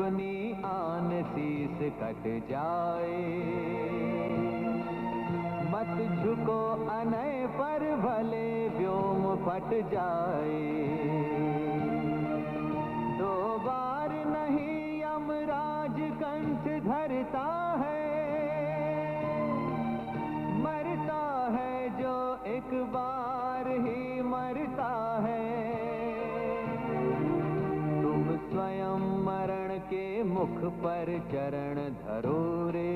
अपनी आन शीस कट जाए। मत झुको अनय पर भले व्योम फट जाए। दो बार नहीं यमराज कंठ धरता है, मरता है जो एक बार ही मरता है। तुम स्वयं मरण के मुख पर चरण धरो रे,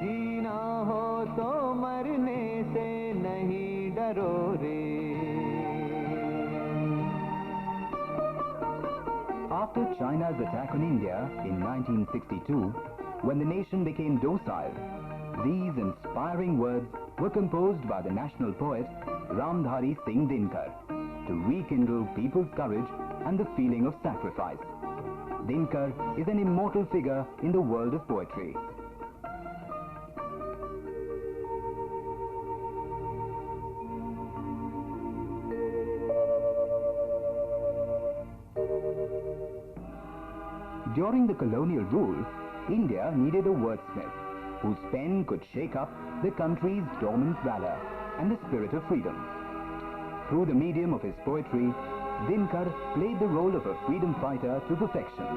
जीना हो तो मरने से नहीं डरो रे। After China's attack on India in 1962, when the nation became docile, these inspiring words were composed by the national poet Ramdhari Singh Dinkar to rekindle people's courage and the feeling of sacrifice. Dinkar is an immortal figure in the world of poetry. During the colonial rule, India needed a wordsmith whose pen could shake up the country's dormant valor and the spirit of freedom. Through the medium of his poetry, Dinkar played the role of a freedom fighter to perfection.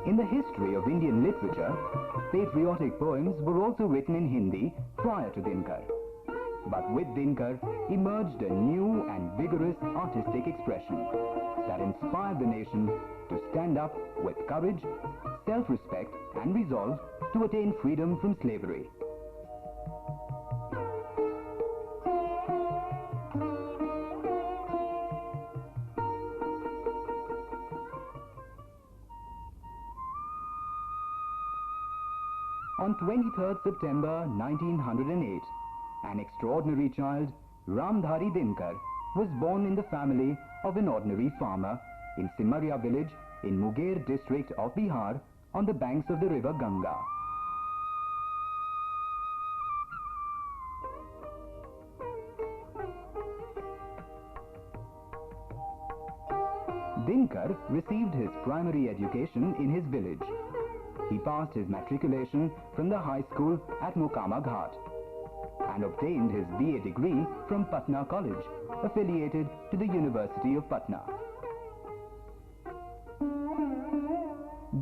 In the history of Indian literature, patriotic poems were also written in Hindi prior to Dinkar. But with Dinkar emerged a new and vigorous artistic expression that inspired the nation to stand up with courage, self-respect and resolve to attain freedom from slavery. On 23rd September 1908, an extraordinary child, Ramdhari Dinkar, was born in the family of an ordinary farmer in Simaria village in Munger district of Bihar on the banks of the river Ganga. Dinkar received his primary education in his village. He passed his matriculation from the high school at Mokama Ghat and obtained his BA degree from Patna College, affiliated to the University of Patna.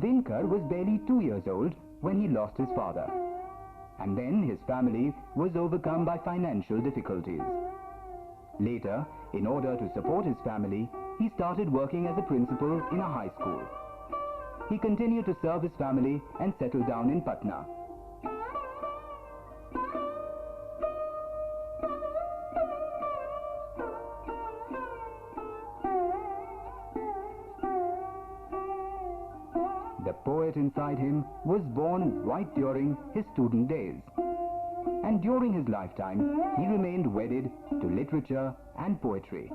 Dinkar was barely 2 years old when he lost his father, and then his family was overcome by financial difficulties. Later, in order to support his family, he started working as a principal in a high school. He continued to serve his family and settled down in Patna. The poet inside him was born right during his student days. And during his lifetime, he remained wedded to literature and poetry.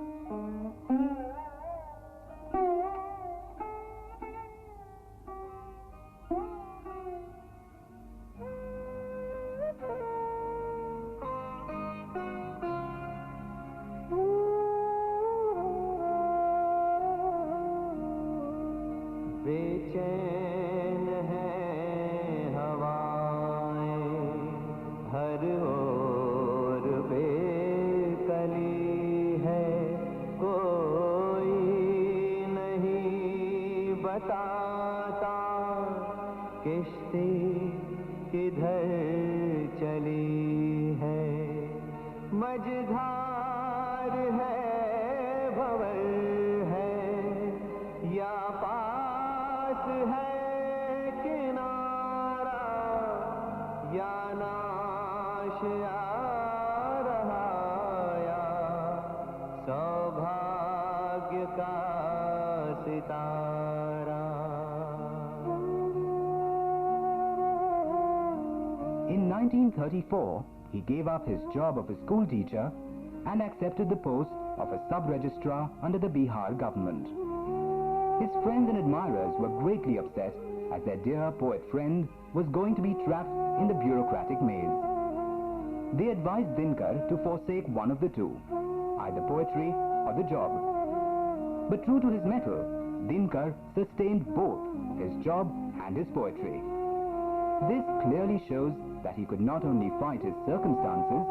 बेचैन है हवाएं हर ओर बेकली है, कोई नहीं बताता किश्ती किधर चली है। मझधार है भंवर है या पास है किनारा, या नाश आ रहा या सौभाग्य का सितारा। In 1934, he gave up his job of a school teacher and accepted the post of a sub-registrar under the Bihar government. His friends and admirers were greatly upset as their dear poet friend was going to be trapped in the bureaucratic maze. They advised Dinkar to forsake one of the two, either poetry or the job. But true to his mettle, Dinkar sustained both his job and his poetry. This clearly shows that he could not only fight his circumstances,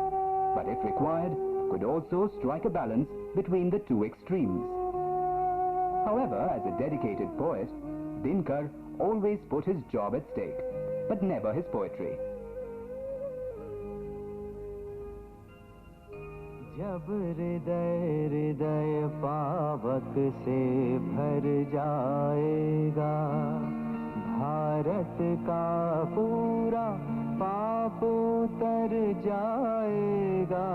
but if required, could also strike a balance between the two extremes. However, as a dedicated poet, Dinkar always put his job at stake, but never his poetry. जब हृदय हृदय पावक से भर जाएगा, भारत का पूरा पाप उतर जाएगा,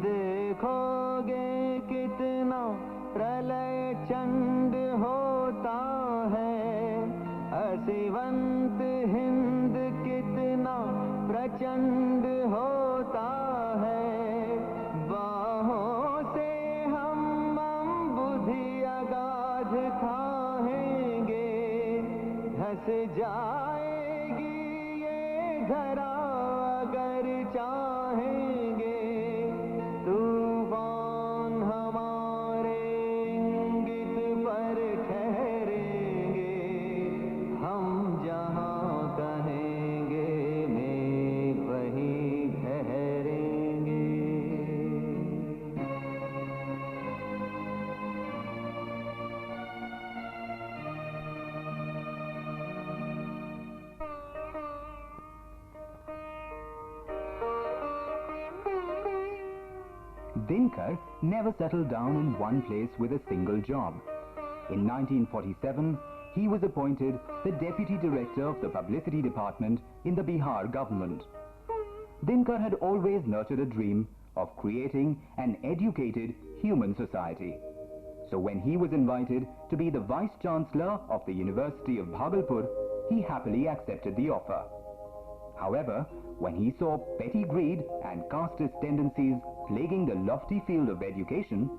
देखोगे कितना प्रलय चंड होता है, असिवंत हिंद कितना प्रचंड होता है, बाहों से हम बुद्धि अगाध खाएंगे, धस जाएगी ये धरा अगर चाहेंगे, तूफान हमारे इंगित पर ठहरेंगे, हम जहाँ कहेंगे मेघ वहीं ठहरेंगे। Dinkar never settled down in one place with a single job. In 1947, he was appointed the Deputy Director of the Publicity Department in the Bihar government. Dinkar had always nurtured a dream of creating an educated human society. So when he was invited to be the Vice Chancellor of the University of Bhagalpur, he happily accepted the offer. However, when he saw petty greed and casteist tendencies plaguing the lofty field of education,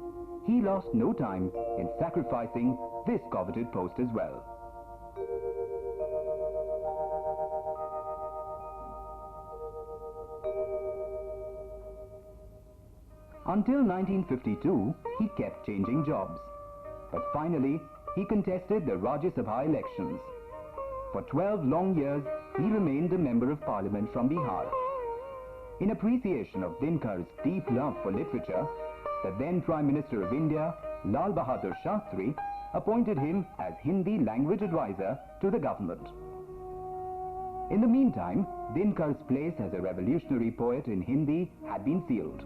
he lost no time in sacrificing this coveted post as well. Until 1952, he kept changing jobs. But finally, he contested the Rajya Sabha elections. For 12 long years, he remained a member of parliament from Bihar. In appreciation of Dinkar's deep love for literature, the then Prime Minister of India, Lal Bahadur Shastri, appointed him as Hindi language advisor to the government. In the meantime, Dinkar's place as a revolutionary poet in Hindi had been sealed,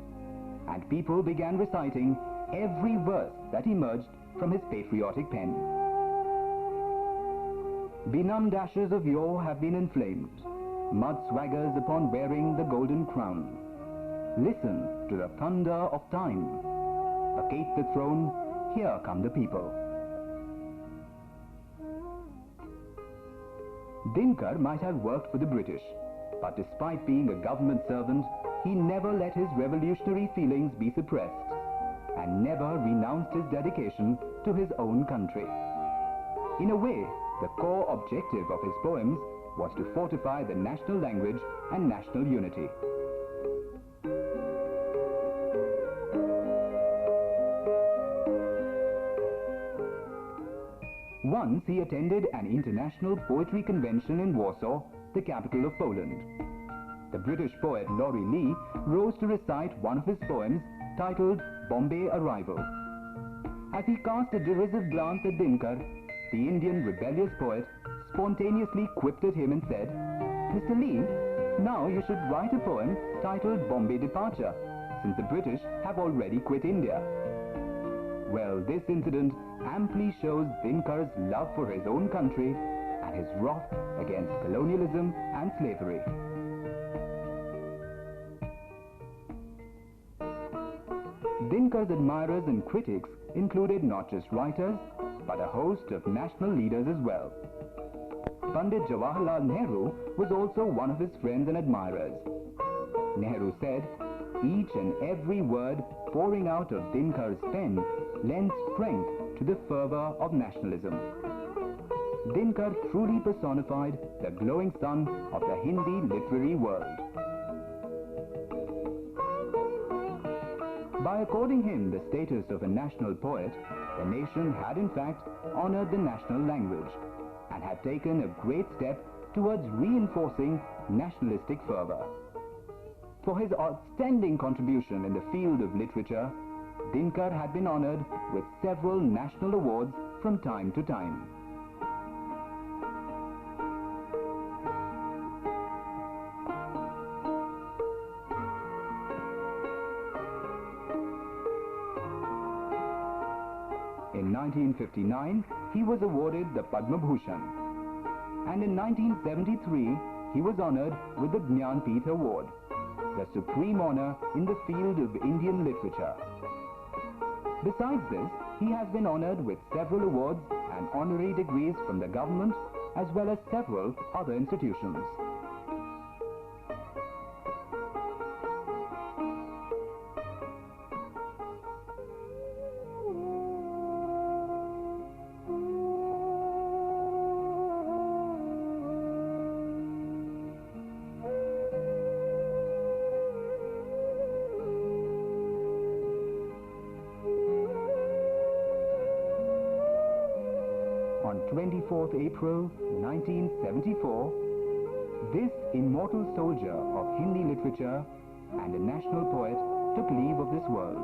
and people began reciting every verse that emerged from his patriotic pen. Benumbed ashes of yore have been inflamed, mud swaggers upon wearing the golden crown. Listen to the thunder of time. Vacate the throne, here come the people. Dinkar might have worked for the British, but despite being a government servant, he never let his revolutionary feelings be suppressed, and never renounced his dedication to his own country. In a way, the core objective of his poems was to fortify the national language and national unity. Once he attended an international poetry convention in Warsaw, the capital of Poland. The British poet Laurie Lee rose to recite one of his poems titled Bombay Arrival. As he cast a derisive glance at Dinkar, the Indian rebellious poet spontaneously quipped at him and said, "Mr. Lee, now you should write a poem titled Bombay Departure, since the British have already quit India." Well, this incident amply shows Dinkar's love for his own country and his wrath against colonialism and slavery. Dinkar's admirers and critics included not just writers, but a host of national leaders as well. Pandit Jawaharlal Nehru was also one of his friends and admirers. Nehru said, "Each and every word pouring out of Dinkar's pen lends strength to the fervor of nationalism." Dinkar truly personified the glowing sun of the Hindi literary world. By according him the status of a national poet, the nation had in fact honored the national language and had taken a great step towards reinforcing nationalistic fervor. For his outstanding contribution in the field of literature, Dinkar had been honored with several national awards from time to time. In 1959, he was awarded the Padma Bhushan, and in 1973, he was honored with the Jnanpith Award, the supreme honor in the field of Indian literature. Besides this, he has been honored with several awards and honorary degrees from the government as well as several other institutions. On 24th April 1974, this immortal soldier of Hindi literature and a national poet took leave of this world.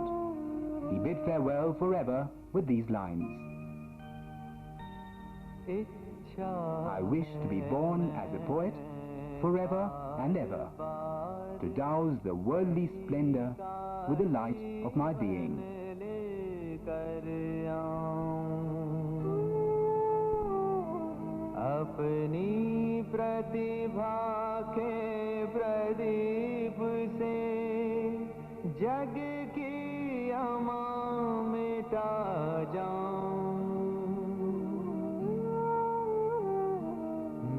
He bid farewell forever with these lines. I wish to be born as a poet forever and ever, to douse the worldly splendor with the light of my being. अपनी प्रतिभा के प्रदीप से जग की अमा मिटा जाऊं,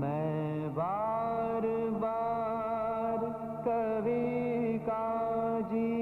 मैं बार बार कवि का जी